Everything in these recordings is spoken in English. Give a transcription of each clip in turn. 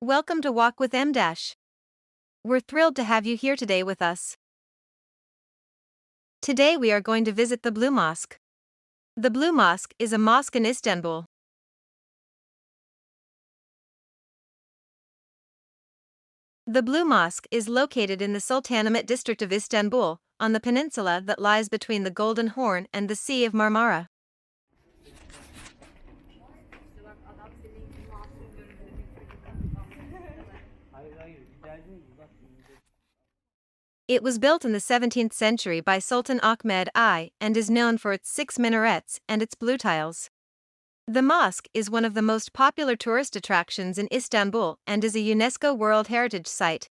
Welcome to Walk with M. We're thrilled to have you here today with us. Today we are going to visit the Blue Mosque. The Blue Mosque is a mosque in Istanbul. The Blue Mosque is located in the Sultanahmet district of Istanbul, on the peninsula that lies between the Golden Horn and the Sea of Marmara. It was built in the 17th century by Sultan Ahmet I and is known for its 6 minarets and its blue tiles. The mosque is one of the most popular tourist attractions in Istanbul and is a UNESCO World Heritage Site.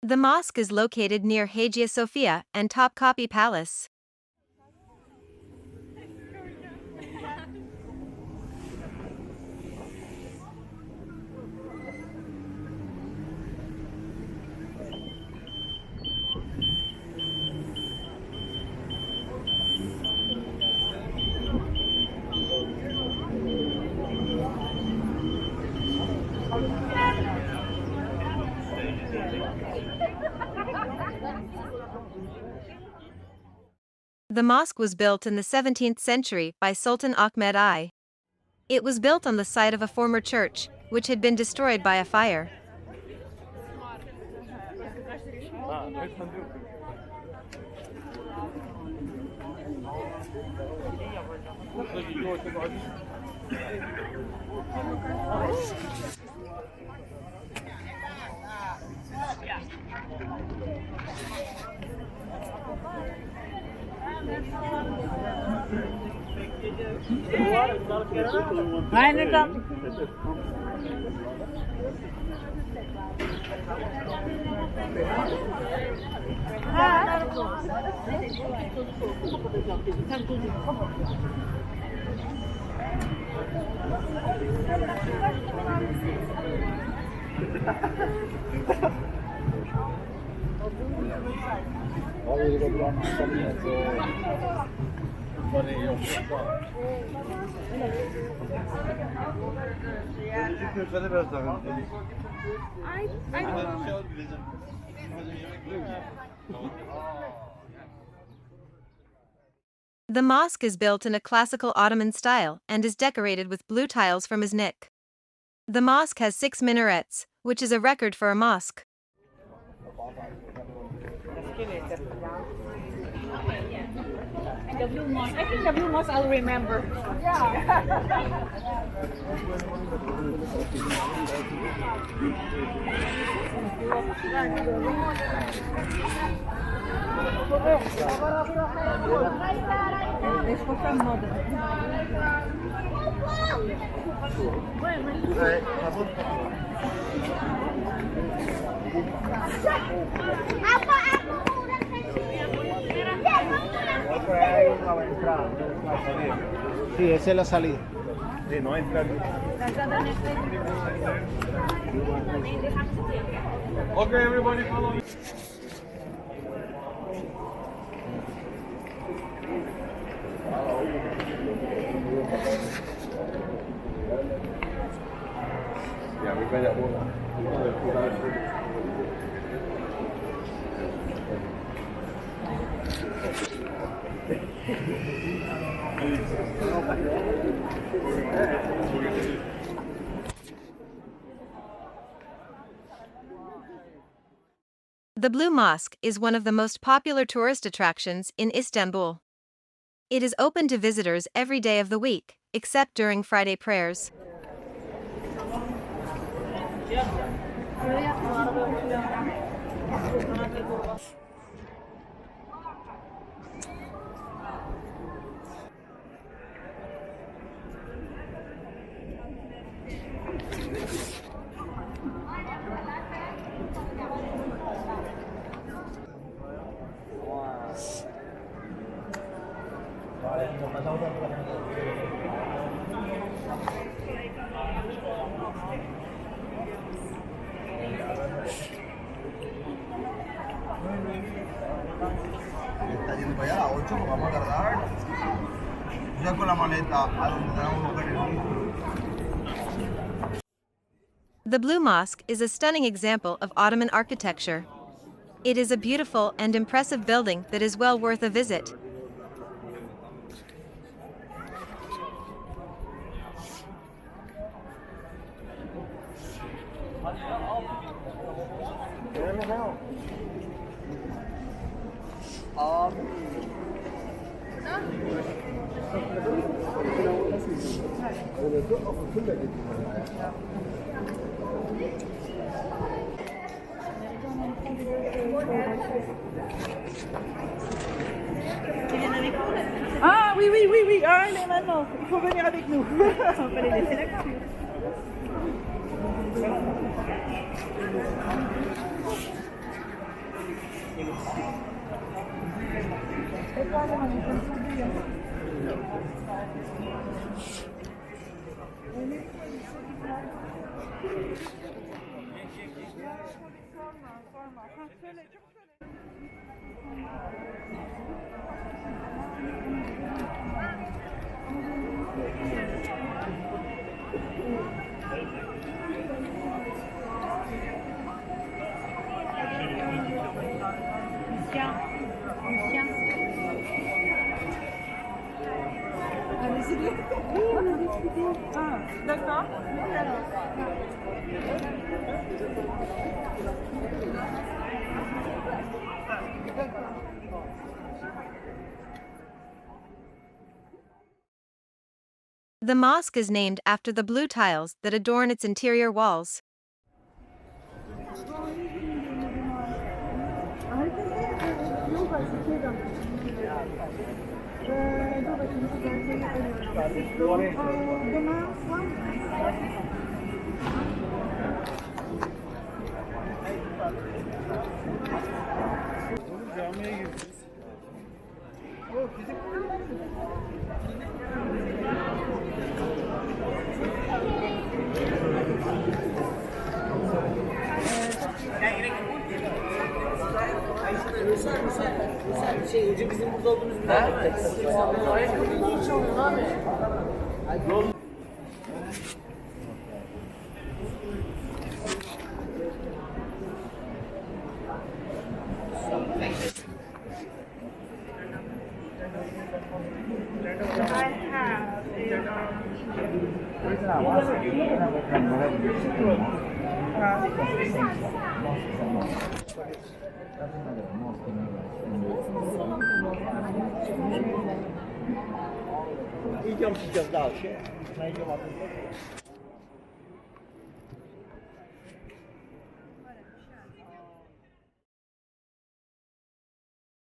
The mosque is located near Hagia Sophia and Topkapı Palace. The mosque was built in the 17th century by Sultan Ahmet I. It was built on the site of a former church, which had been destroyed by a fire. The mosque is built in a classical Ottoman style and is decorated with blue tiles from Iznik. The mosque has 6 minarets, which is a record for a mosque. The blue mosque. I think the blue mosque I'll remember. Sí, esa es la salida. Sí, no entra. Okay, everybody follow me. Ya, we banyak bola. The Blue Mosque is one of the most popular tourist attractions in Istanbul. It is open to visitors every day of the week, except during Friday prayers. Está yendo para allá a las 8 porque vamos a tardar. Ya con la maleta a donde tenemos que ir. The Blue Mosque is a stunning example of Ottoman architecture. It is a beautiful and impressive building that is well worth a visit. Ah oui, oui, oui, oui. Ah, elle est maintenant. Il faut venir avec nous. On peut les laisser d'accord. Ah, d'accord. The mosque is named after the blue tiles that adorn its interior walls. Ucu bizim burada olduğumuz bir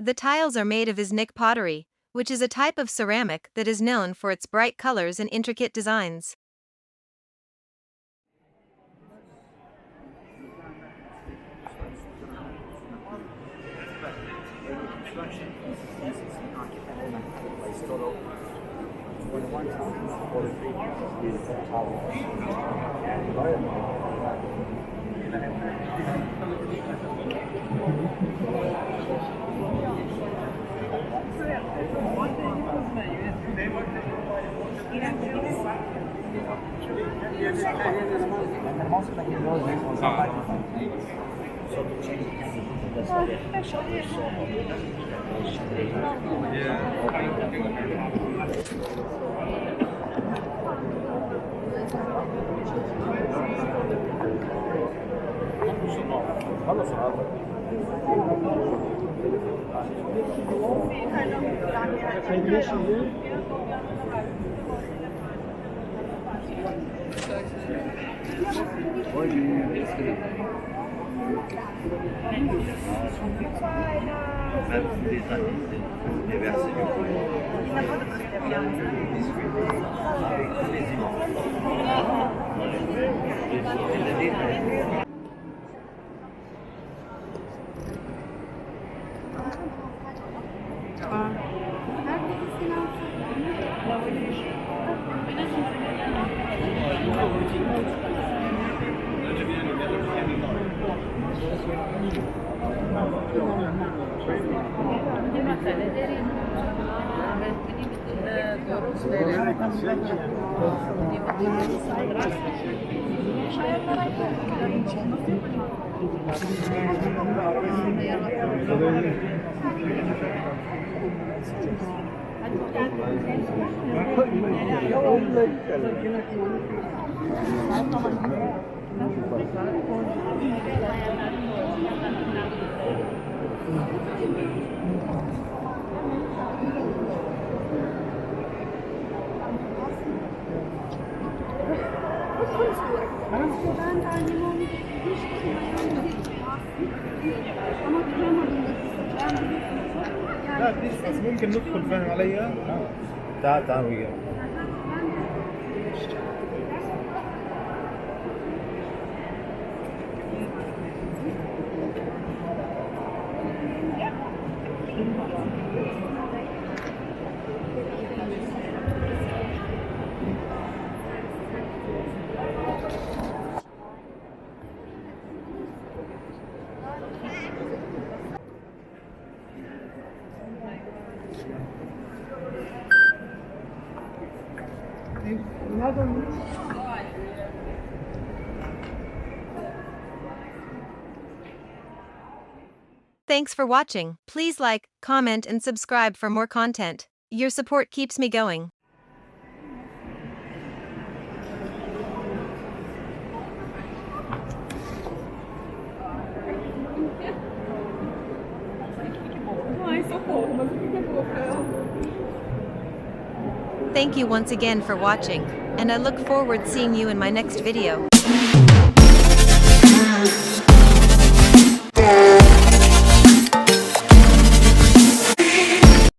The tiles are made of Iznik pottery, which is a type of ceramic that is known for its bright colors and intricate designs. خلص العرض. لا بس ممكن ندخل فاهم علي؟ تعال تعال وياي. Thanks for watching. Please like, comment, and subscribe for more content. Your support keeps me going. Ai, socorro, mas o que é boca? Thank you once again for watching, and I look forward seeing you in my next video.